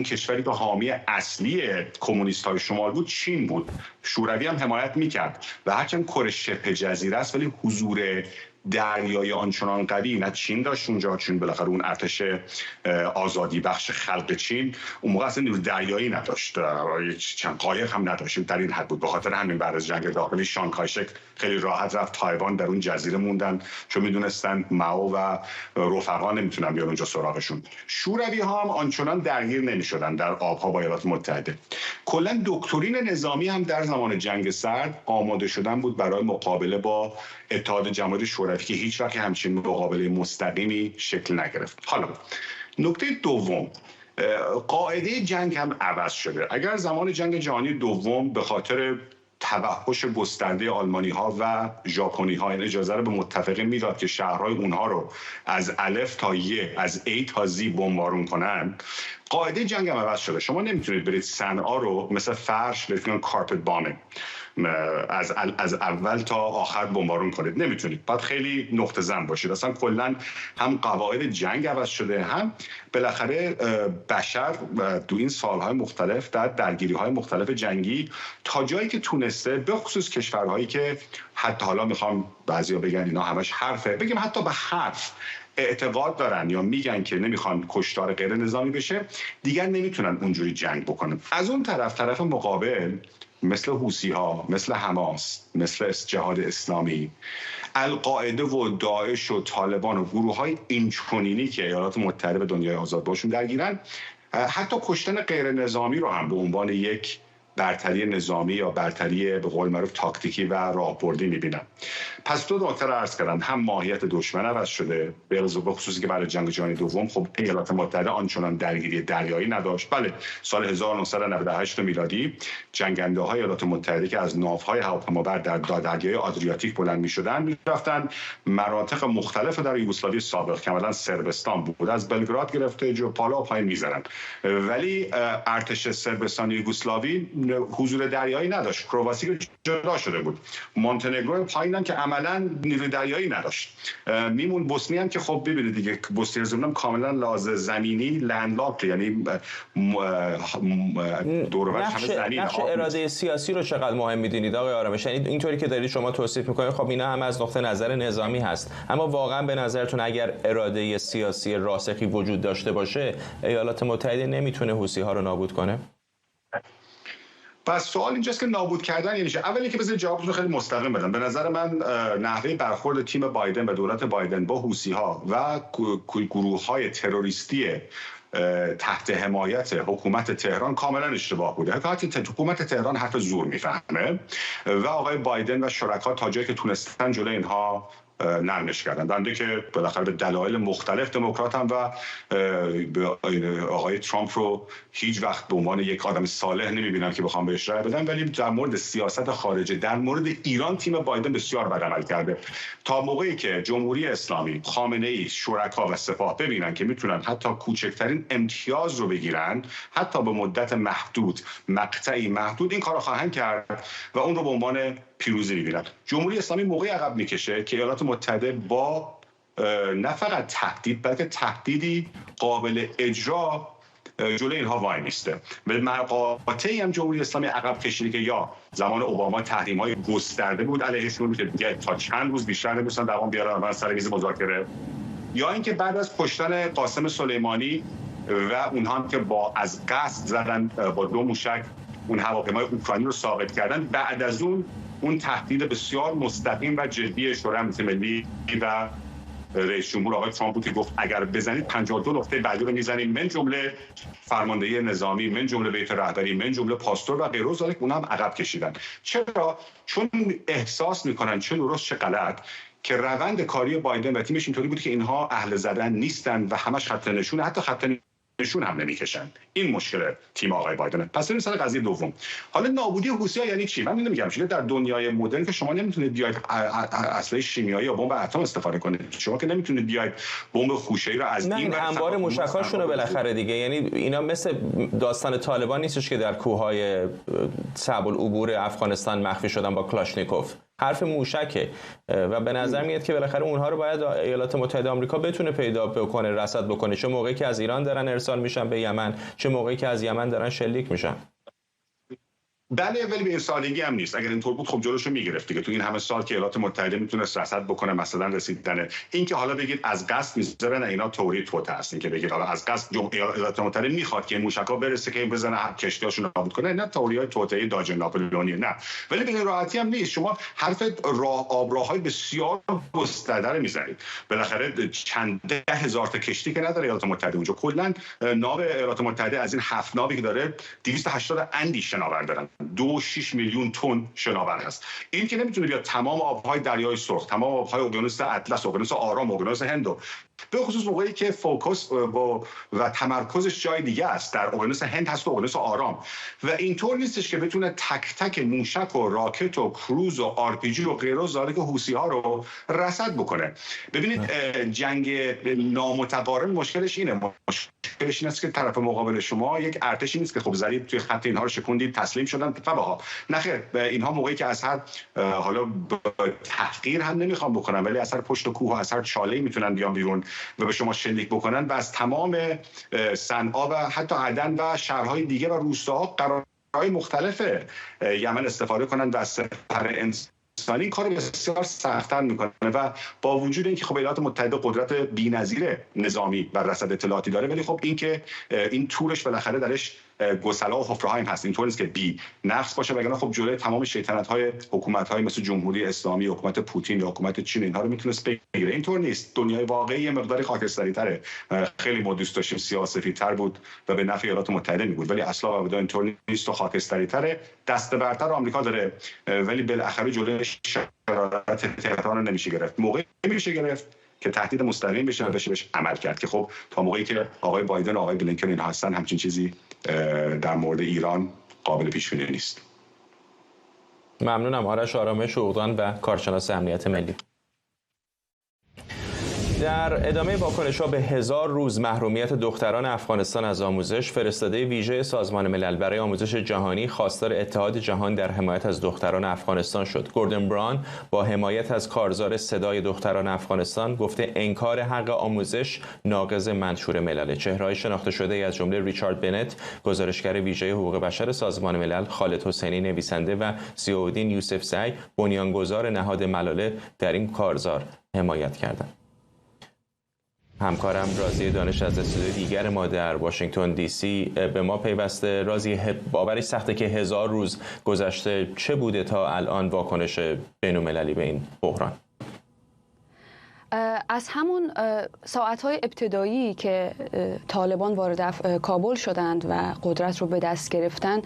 S11: کشوری که حامی اصلی کمونیست‌های شمال بود چین بود. شوروی هم حمایت میکرد و هرچند کره شبه جزیره است ولی حضور دریایی آنچنان قوی نه چین داشت اونجا، چون بالاخره اون ارتش آزادی بخش خلق چین اون موقع اصلا نیروی دریایی نداشت، چند قایق هم نداشت، در این حد بود. به خاطر همین بعد از جنگ داخلی شانگهای شک خیلی راحت رفت تایوان، در اون جزیره موندن چون میدونستن ماو و رفقا نمیتونن بیان اونجا سراغشون. شوروی ها هم آنچنان درگیر نمیشدن در آبها با ایالات متحده. کلا دکترین نظامی هم در زمان جنگ سرد آماده شدن بود برای مقابله با اتحاد جماهیر شوروی که هیچ وقت همچین مقابله مستقیمی شکل نگرفت. حالا نکته دوم، قاعده جنگ هم عوض شده. اگر زمان جنگ جهانی دوم به خاطر توحش گسترده آلمانی ها و ژاپنی ها این اجازه رو به متفقین میداد که شهرهای اونها رو از الف تا ی، از A تا Z بمبارون کنن، قاعده جنگ هم عوض شده. شما نمیتونید برید صنعا رو مثل فرش بهتون کارپت بامینگ از اول تا آخر بمبارون کنید، نمیتونید. باید خیلی نقطه زن باشید. اصلا کلا هم قواعد جنگ عوض شده، هم بالاخره بشر تو این سالهای مختلف در درگیری‌های مختلف جنگی تا جایی که تونسته، به خصوص کشورهایی که حتی حالا میخوام بعضیا بگن اینا همش حرفه، بگیم حتی به حرف اعتقاد دارن یا میگن که نمیخوان کشتار غیر نظامی بشه، دیگر نمیتونن اونجوری جنگ بکنن. از اون طرف مقابل مثل حوثی‌ها، مثل حماس، مثل جهاد اسلامی، القاعده و داعش و طالبان و گروه‌های اینچنینی که ایالات متحده به دنیای آزاد باشون درگیرن، حتی کشتن غیر نظامی رو هم به عنوان یک برتری نظامی یا برتری به قول معروف تاکتیکی و راهبردی می‌بینن. پس دو نکته رو عرض کردم، هم ماهیت دشمن عوض شده، به خصوصی که بعد جنگ جهانی دوم خب ایالات متحده آنچنان درگیری دریایی نداشت. بله، سال 1998 میلادی جنگنده‌های ایالات متحده که از ناوهای هواپیمابر در دریای آدریاتیک بلند می‌شدن، می‌رفتن مناطق مختلف در یوگسلاوی سابق که مثلا صربستان بود، از بلگراد گرفته جوپالا و پایین می‌زدن، ولی ارتش صربستان یوگسلاوی حضور دریایی نداشت. کرواسی که جدا شده بود، مونتنگرو پایینم که عملاً نیروی دریایی نداشت، میمون بوسنی هم که خب ببینید دیگه بوسنی هرزگوین کاملاً لازم زمینی لندلاک، یعنی دور و برش همه زمینه.
S1: نقش اراده سیاسی رو چقدر مهم می‌دونید آقای آرامش؟ یعنی اینطوری که دارید شما توصیف می‌کنید خب اینا هم از نقطه نظر نظامی هست، اما واقعاً به نظرتون اگر اراده سیاسی راسخی وجود داشته باشه ایالات متحده نمیتونه حوثی‌ها رو نابود کنه؟
S11: پس سوال اینجاست که نابود کردن یعنی چه؟ اولی که بذارید جوابتون رو خیلی مستقیم بدم. به نظر من نحوه برخورد تیم بایدن و دولت بایدن با حوثی‌ها و گروه‌های تروریستی تحت حمایت حکومت تهران کاملا اشتباه بوده. حکومت تهران حرف زور میفهمه و آقای بایدن و شرکا تا جایی که تونستن جلوی اینها نرمش کردن. بنده که بالاخره به دلایل مختلف دموکرات هم و آقای ترامپ رو هیچ وقت به عنوان یک آدم صالح نمیبینم که بخوام بهش رأی بدم، ولی در مورد سیاست خارجه، در مورد ایران تیم بایدن بسیار بد عمل کرده. تا موقعی که جمهوری اسلامی، خامنه‌ای، شرکا و سپاه ببینن که میتونن حتی کوچکترین امتیاز رو بگیرن، حتی به مدت محدود، مقطعی محدود، این کارو خواهند کرد و اون رو به عنوان پیروزی می‌بینن. جمهوری اسلامی موقعی عقب میکشه که ایالات متحده با نه فقط تهدید بلکه تهدیدی قابل اجرا جلوی اینها وای میسته. به مقاطعی هم جمهوری اسلامی عقب کشیده که یا زمان اوباما تحریم‌های گسترده بود علیهشون که دیگه تا چند روز بیشتر نمی‌تونن دوام بیارن سر میز مذاکره، یا اینکه بعد از کشتن قاسم سلیمانی و اونها هم که با از قصد زدن با 2 موشک اون هواپیمای اوکراینی رو ساقط کردن، بعد از اون تهدید بسیار مستقیم و جدی شورای امنیت ملی و رئیس جمهور آقای ترامپ بود که گفت اگر بزنید 52 نقطه بعدی رو میزنیم، من جمله فرماندهی نظامی، من جمله بیت رهبری، من جمله پاستور و غیره، ذالک اونها هم عقب کشیدن. چرا؟ چون احساس میکنن چه درست چه غلط که روند کاری بایدن و تیمش اینطوری بود که اینها اهل زدن نیستن و همش خط نشون، حتی خط نشون هم نمیکشن. این مشکل تیم آقای بایدن. پس بریم سر قضیه دوم. حالا نابودی حوثی‌ها یعنی چی؟ من نمیگم چیه در دنیای مدرن که شما نمیتونید بیاید اسلحه شیمیایی یا بمب اتم استفاده کنید. شما که نمیتونید بیاید بمب خوشه‌ای رو از این
S1: انبار موشک‌هاشونه بالاخره دیگه. یعنی اینا مثل داستان طالبان نیستش که در کوههای صعب العبور افغانستان مخفی شدن با کلاشنیکوف. حرف موشکه و به نظر میاد که بالاخره اونها رو باید ایالات متحده آمریکا بتونه پیدا بکنه، رصد بکنه، چه موقعی که از ایران دارن ارسال میشن به یمن، چه موقعی که از یمن دارن شلیک میشن.
S11: بله، ولی به این سادگی هم نیست. اگر اینطور بود خب جلوشو میگرفت دیگه. تو این همه سال که ایالات متحده میتونست رصد بکنه مثلا رسیدن این که حالا بگید از قصد میذارن، اینا توری توت هست. این که بگید حالا از قصد ایالات متحده میخواد که این موشکا برسه که این بزنه کشتیاشون نابود کنه، نه توریای توطئه داج ناپلئونی، نه. ولی به این راحتی هم نیست. شما حرف آبراهای بسیار گسترده میزنید. بالاخره چند ده هزار تا کشتی که نداره ایالات متحده اونجا. کلا ناو ایالات متحده از این 7 ناوی که داره 280 اندی شناور دارن. 2.6 میلیون تن شناور هست. این که نمیتونه بیاد تمام آبهای دریای سرخ، تمام آبهای اقیانوس اطلس، اقیانوس آرام، اقیانوس هند، به خصوص موقعی که فوکس و تمرکزش جای دیگه است، در اقیانوس هند هست و اقیانوس آرام، و اینطور نیستش که بتونه تک تک موشک و راکت و کروز و آر پی جی و غیره ذالک حوثی‌ها رو رصد بکنه. ببینید جنگ نامتقارن مشکلش اینه. مشکلش این است که طرف مقابل شما یک ارتشی نیست که خب زدید توی خط اینها رو شکوندید تسلیم شدن فبها. نخیر، اینها موقعی که از هر حالا تحقیر هم نمیخوام بکنم، ولی از هر پشت کوه و از هر چاله‌ای میتونن بیان بیرون و به شما شلیک بکنن و از تمام صنعا و حتی عدن و شهرهای دیگه و روستاها قرارهای مختلف یمن استفاده کنن و از سپر این کار بسیار سخت‌تر میکنه. و با وجود اینکه خب ایالات متحده قدرت بی‌نظیر نظامی و رصد اطلاعاتی داره، ولی خب اینکه این تورش بالاخره درش گسلا و حفره‌های هم هست. اینطور نیست که بی نقص باشه، وگرنه خب جلوی تمام شیطنت‌های حکومت‌های مثل جمهوری اسلامی، حکومت پوتین یا حکومت چین اینها رو میتونست بگیره. اینطور نیست. دنیای واقعی یه مقداری خاکستری‌تره. خیلی ما دوست داشتیم سیاستی‌تر بود و به نفع ایالات متحده می‌بود، ولی اصلا و ابدا اینطور نیست و خاکستری‌تره. دست برتر آمریکا داره، ولی بالاخره جلوی شرارت تهران رو نمیشه گرفت. موقعی میشه گرفت که تهدید مستقیم بشه و بهش عمل کرد که خب تا موقعی که آقای بایدن و آقای بلینکن اینها هستن همچین چیزی در مورد ایران قابل پیش بینی نیست.
S1: ممنونم. آرش آرامش اوغدان و کارشناس امنیت ملی. در ادامه واکنش‌ها به 1000 روز محرومیت دختران افغانستان از آموزش، فرستاده ویژه سازمان ملل برای آموزش جهانی خواستار اتحاد جهان در حمایت از دختران افغانستان شد. گوردن براون با حمایت از کارزار صدای دختران افغانستان گفته انکار حق آموزش ناقض منشور ملل. چهره‌های شناخته شده از جمله ریچارد بنت، گزارشگر ویژه حقوق بشر سازمان ملل، خالد حسینی نویسنده و ضیاءالدین یوسفزئی بنیانگذار نهاد ملاله در این کارزار حمایت کردند. همکارم رازی دانش از استودیوی دیگر ما در واشنگتن دی سی به ما پیوسته. رازی، باورش سخته که 1000 روز گذشته. چه بوده تا الان واکنش بین‌المللی به این بحران؟
S12: از همون ساعت‌های ابتدایی که طالبان وارد کابل شدند و قدرت رو به دست گرفتن،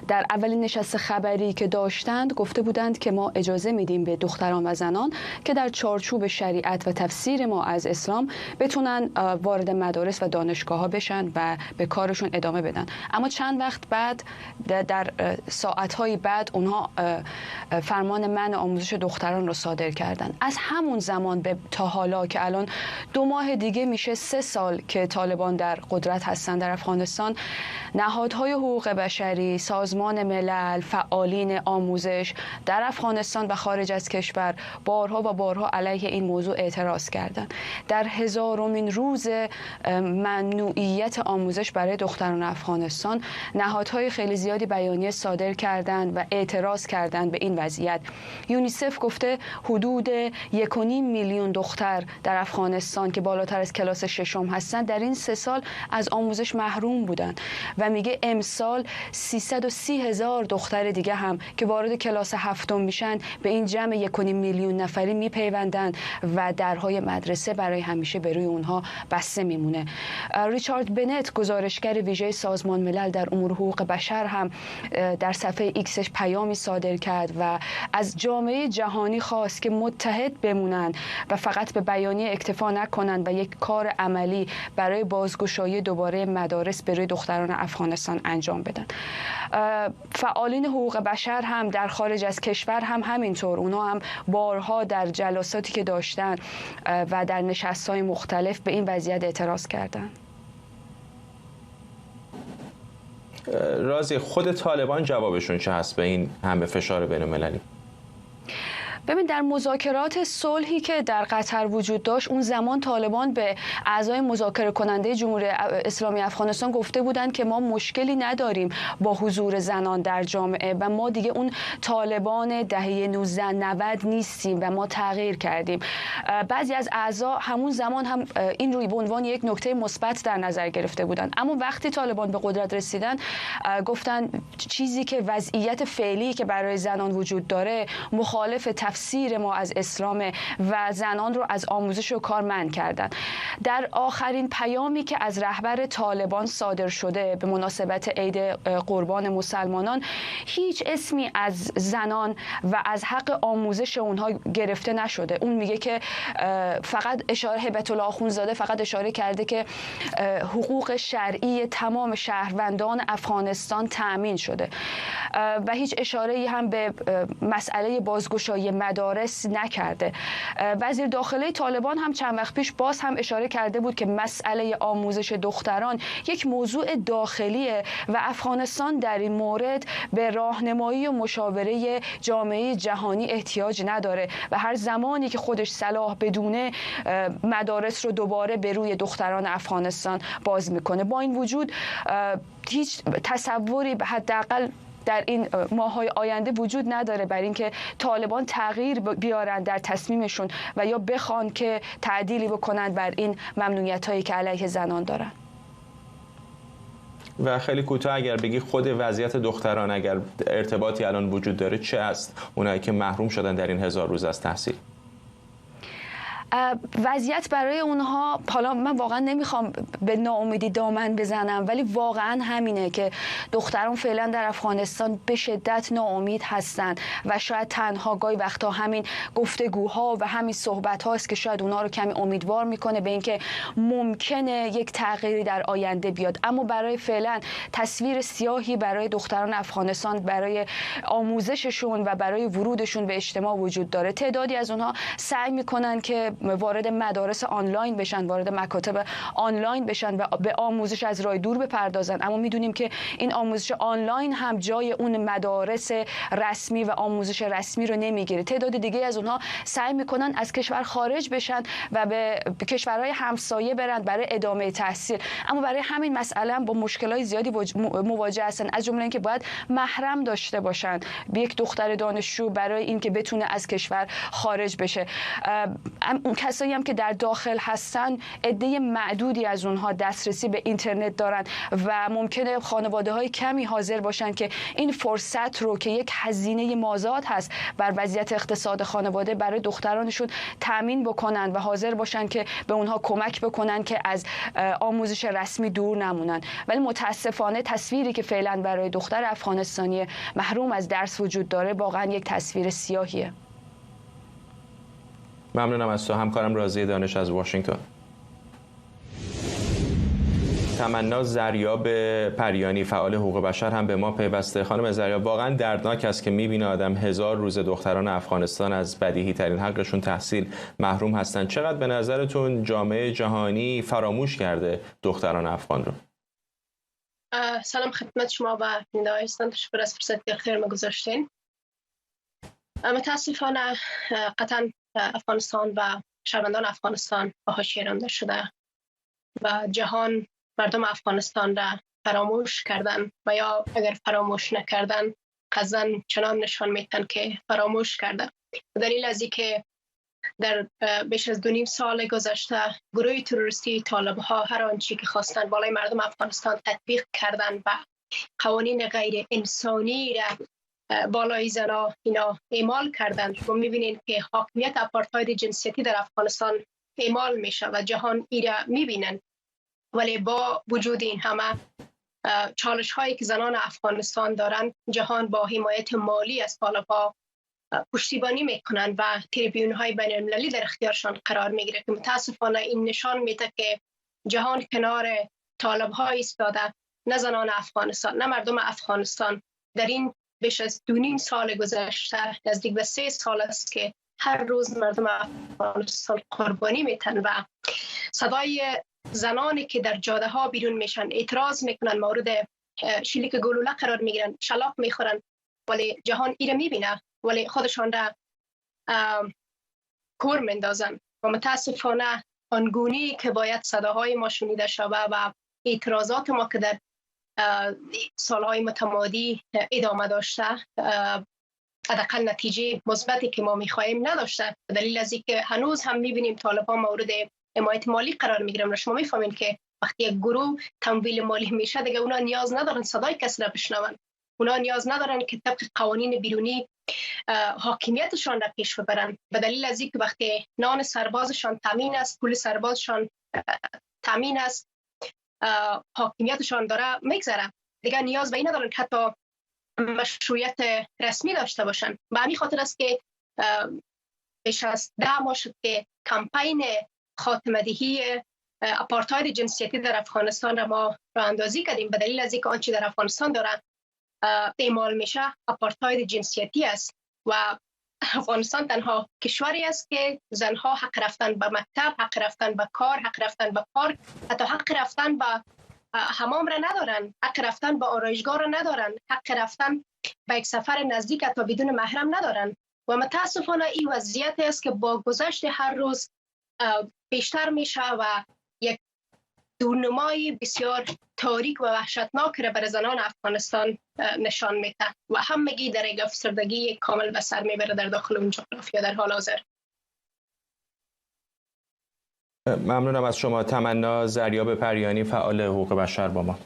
S12: در اولین نشست خبری که داشتند گفته بودند که ما اجازه میدیم به دختران و زنان که در چارچوب شریعت و تفسیر ما از اسلام بتونن وارد مدارس و دانشگاه‌ها بشن و به کارشون ادامه بدن. اما چند وقت بعد، در ساعت‌های بعد، اونها فرمان منع آموزش دختران رو صادر کردند. از همون زمان تا حالا که الان 2 ماه دیگه میشه 3 سال که طالبان در قدرت هستن در افغانستان، نهادهای حقوق بشری، سازمان ملل، فعالین آموزش در افغانستان و خارج از کشور بارها و بارها علیه این موضوع اعتراض کردند. در 1000مین روز ممنوعیت آموزش برای دختران افغانستان، نهادهای خیلی زیادی بیانیه صادر کردند و اعتراض کردند به این وضعیت. یونیسف گفته حدود 1.5 میلیون دختر در افغانستان که بالاتر از کلاس 6 هستن در این 3 سال از آموزش محروم بودن و میگه امسال 330,000 دختر دیگه هم که وارد کلاس 7 میشن به این جمع 1.5 میلیون نفری میپیوندن و درهای مدرسه برای همیشه به روی اونها بسته میمونه. ریچارد بنت، گزارشگر ویژه سازمان ملل در امور حقوق بشر، هم در صفحه ایکسش پیامی صادر کرد و از جامعه جهانی خواست که متحد بمونن و فقط به بیانیه اکتفا نکنند و یک کار عملی برای بازگشایی دوباره مدارس برای دختران افغانستان انجام بدن. فعالین حقوق بشر هم در خارج از کشور هم همینطور، اونا هم بارها در جلساتی که داشتن و در نشست‌های مختلف به این وضعیت اعتراض کردند.
S1: رازی، خود طالبان جوابشون چه هست به این همه فشار بین‌المللی؟
S12: ببین، در مذاکرات صلحی که در قطر وجود داشت، اون زمان طالبان به اعضای مذاکره کننده جمهوری اسلامی افغانستان گفته بودند که ما مشکلی نداریم با حضور زنان در جامعه و ما دیگه اون طالبان دهه 1990 نیستیم و ما تغییر کردیم. بعضی از اعضا همون زمان هم این روی به عنوان یک نکته مثبت در نظر گرفته بودند، اما وقتی طالبان به قدرت رسیدن گفتن چیزی که وضعیت فعلی که برای زنان وجود داره مخالف تفسیر ما از اسلام و زنان رو از آموزش و کار منع کردن. در آخرین پیامی که از رهبر طالبان صادر شده به مناسبت عید قربان مسلمانان، هیچ اسمی از زنان و از حق آموزش اونها گرفته نشده. اون میگه که فقط اشاره، هبت الله آخوندزاده فقط اشاره کرده که حقوق شرعی تمام شهروندان افغانستان تأمین شده و هیچ اشاره‌ای هم به مسئله بازگشایی مدارس نکرده. وزیر داخله طالبان هم چند وقت پیش باز هم اشاره کرده بود که مسئله آموزش دختران یک موضوع داخلیه و افغانستان در این مورد به راهنمایی و مشاوره جامعه جهانی احتیاج نداره و هر زمانی که خودش صلاح بدونه مدارس رو دوباره به روی دختران افغانستان باز میکنه. با این وجود هیچ تصوری حداقل در این ماه‌های آینده وجود نداره بر اینکه طالبان تغییر بیارن در تصمیمشون و یا بخوان که تعدیلی بکنن بر این ممنوعیت‌هایی که علیه زنان دارن.
S1: و خیلی کوتاه اگر بگی خود وضعیت دختران اگر ارتباطی الان وجود داره چه است؟ اونایی که محروم شدن در این 1000 روز از تحصیل.
S12: وضعیت برای اونها، حالا من واقعا نمیخوام به ناامیدی دامن بزنم، ولی واقعا همینه که دختران فعلا در افغانستان به شدت ناامید هستند و شاید تنها گاهی وقتا همین گفتگوها و همین صحبت هاست که شاید اونها رو کمی امیدوار میکنه به اینکه ممکنه یک تغییری در آینده بیاد. اما برای فعلا تصویر سیاهی برای دختران افغانستان برای آموزششون و برای ورودشون به اجتماع وجود داره. تعدادی از اونها سعی میکنن که وارد مدارس آنلاین بشن، وارد مکاتب آنلاین بشن و به آموزش از راه دور بپردازن، اما میدونیم که این آموزش آنلاین هم جای اون مدارس رسمی و آموزش رسمی رو نمیگیره. تعداد دیگه از اونها سعی میکنن از کشور خارج بشن و به کشورهای همسایه برن برای ادامه تحصیل، اما برای همین مسئله با مشکلات زیادی مواجه هستن، از جمله اینکه باید محرم داشته باشن به یک دختر دانشجو برای اینکه بتونه از کشور خارج بشه. کسایی هم که در داخل هستن عده معدودی از اونها دسترسی به اینترنت دارن و ممکنه خانواده‌های کمی حاضر باشن که این فرصت رو که یک هزینه مازاد هست بر وضعیت اقتصاد خانواده برای دخترانشون تامین بکنن و حاضر باشن که به اونها کمک بکنن که از آموزش رسمی دور نمونن. ولی متاسفانه تصویری که فعلا برای دختر افغانستانی محروم از درس وجود داره واقعا یک تصویر سیاهیه.
S1: ممنونم از تو همکارم راضیه دانش از واشنگتن. تمنا زریاب پریانی فعال حقوق بشر هم به ما پیوسته. خانم زریاب، واقعا دردناک است که می‌بینه آدم 1000 روز دختران افغانستان از بدیهی ترین حقشون تحصیل محروم هستند. چقدر به نظرتون جامعه جهانی فراموش کرده دختران افغان رو؟
S13: سلام خدمت شما و بیننده‌های هستند. تشکر از فرصتی که اختیار ما گذاشتین. متاسفانه قطعا افغانستان و شهروندان افغانستان به حاشیه رانده شده و جهان مردم افغانستان را فراموش کردن و یا اگر فراموش نکردن قطعاً چنان نشان میتن که فراموش کرده. دلیل از اینکه در بیش از 2.5 سال گذشته گروه تروریستی طالب‌ها هر آنچه که خواستن بالای مردم افغانستان تطبیق کردن و قوانین غیر انسانی را بالای زنا اینا اعمال کردن. و می‌بینید که حاکمیت آپارتاید جنسیتی در افغانستان اعمال میشه و جهان ایرا می‌بینن. ولی با وجود این همه چالش هایی که زنان افغانستان دارن، جهان با حمایت مالی از طالب‌ها پشتیبانی میکنن و تریبیون های بین المللی در اختیارشان قرار میگیره که متاسفانه این نشان میده که جهان کنار طالب ها ایستاده، نه زنان افغانستان نه مردم افغانستان. در این بیش از 2.5 سال گذشته نزدیک به 3 سال است که هر روز مردم افغانستان قربانی میتن و صدای زنانی که در جاده ها بیرون میشن اعتراض میکنن، مورد شلیک گلوله قرار میگیرن، شلاق میخورن، ولی جهان ایره میبینه ولی خودشان را کور مندازن و متاسفانه آنگونی که باید صداهای ما شنیده شوه و اعتراضات ما که در سالهای متمادی ادامه داشته حداقل نتیجه مثبتی که ما میخواهیم نداشته. دلیل از اینکه هنوز هم میبینیم طالبان مورد حمایت مالی قرار میگیرن و شما میفهمین که وقتی یک گروه تمویل مالی میشه دیگه اونا نیاز ندارن صدای کسی را بشنون، اونا نیاز ندارن که طبق قوانین بیرونی حاکمیتشان را پیش ببرن. به دلیل از اینکه وقتی نان سربازشان تامین است، پول سربازشان تامین است، حاکمیتشان داره میگذره، دیگه نیاز به این ندارن که حتی مشروعیت رسمی داشته باشن. به همین خاطر است که بیش از 10 ماه شد که کمپین خاتمه دهی آپارتاید جنسیتی در افغانستان را ما راه اندازی کردیم. به دلیل از اینکه آنچه در افغانستان داره اعمال میشه آپارتاید جنسیتی است و افغانستان تنها کشوری است که زنها حق رفتن به مکتب، حق رفتن به کار، حق رفتن به پارک، حتی حق رفتن به حمام را ندارن، حق رفتن به آرایشگاه را ندارن، حق رفتن به یک سفر نزدیک تا بدون محرم ندارن. و متاسفانه این وضعیت است که با گذشت هر روز بیشتر میشه و یک دورنمای بسیار تاریک و وحشتناک را بر زنان افغانستان نشان میده و همگی در یک افسردگی کامل به سر میبره در داخل اون جغرافیا در حال حاضر.
S1: ممنونم از شما. تمنا زریاب پریانی فعال حقوق بشر با ما.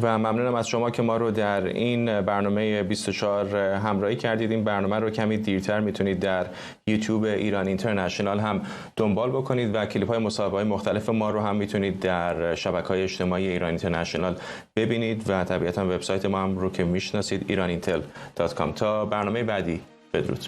S1: و ممنونم از شما که ما رو در این برنامه 24 همراهی کردید. این برنامه رو کمی دیرتر میتونید در یوتیوب ایران اینترنشنال هم دنبال بکنید و کلیپ های مصاحبه‌های مختلف ما رو هم میتونید در شبکه‌های اجتماعی ایران اینترنشنال ببینید و طبیعتاً وبسایت ما هم رو که میشناسید iranintel.com. تا برنامه بعدی بدرود.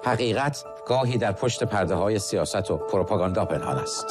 S14: حقیقت گاهی در پشت پرده های سیاست و پروپاگاندا پنهان است.